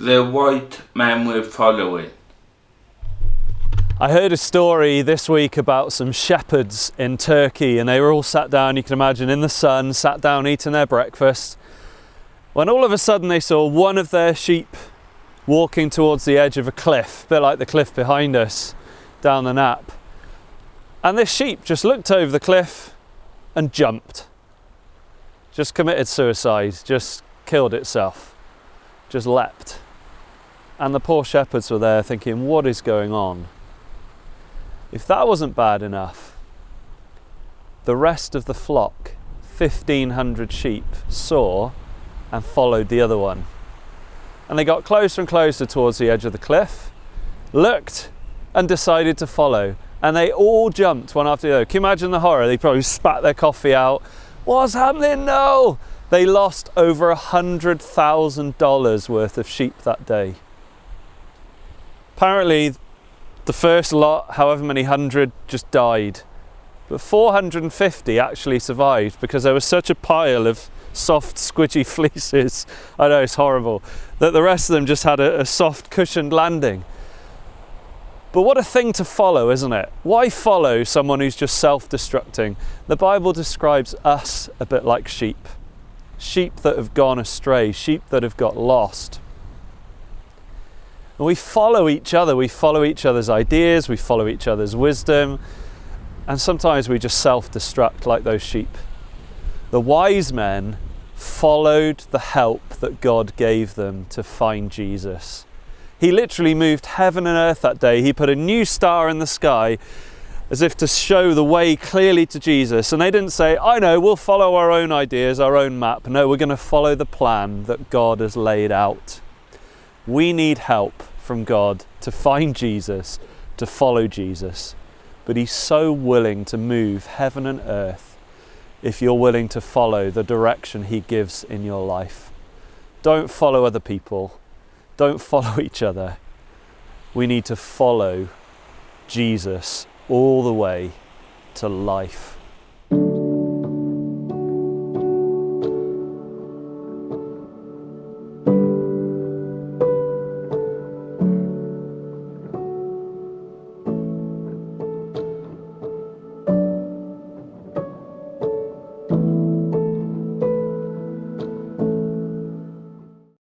the white men were following. I heard a story this week about some shepherds in Turkey, and they were all sat down, you can imagine, in the sun, sat down eating their breakfast, when all of a sudden they saw one of their sheep walking towards the edge of a cliff, a bit like the cliff behind us down the Nap. And this sheep just looked over the cliff and jumped. Just committed suicide, just killed itself, just leapt. And the poor shepherds were there thinking, what is going on? If that wasn't bad enough, the rest of the flock, 1,500 sheep, saw and followed the other one. And they got closer and closer towards the edge of the cliff, looked and decided to follow. And they all jumped one after the other. Can you imagine the horror? They probably spat their coffee out. What's happening? No! They lost over $100,000 worth of sheep that day. Apparently, the first lot, however many hundred, just died. But 450 actually survived because there was such a pile of soft, squidgy fleeces, I know it's horrible, that the rest of them just had a soft, cushioned landing. But what a thing to follow, isn't it? Why follow someone who's just self-destructing? The Bible describes us a bit like sheep. Sheep that have gone astray, sheep that have got lost. And we follow each other, we follow each other's ideas, we follow each other's wisdom, and sometimes we just self-destruct like those sheep. The wise men followed the help that God gave them to find Jesus. He literally moved heaven and earth that day. He put a new star in the sky as if to show the way clearly to Jesus. And they didn't say, I know, we'll follow our own ideas, our own map. No, we're going to follow the plan that God has laid out. We need help from God to find Jesus, to follow Jesus. But He's so willing to move heaven and earth if you're willing to follow the direction He gives in your life. Don't follow other people. Don't follow each other. We need to follow Jesus all the way to life.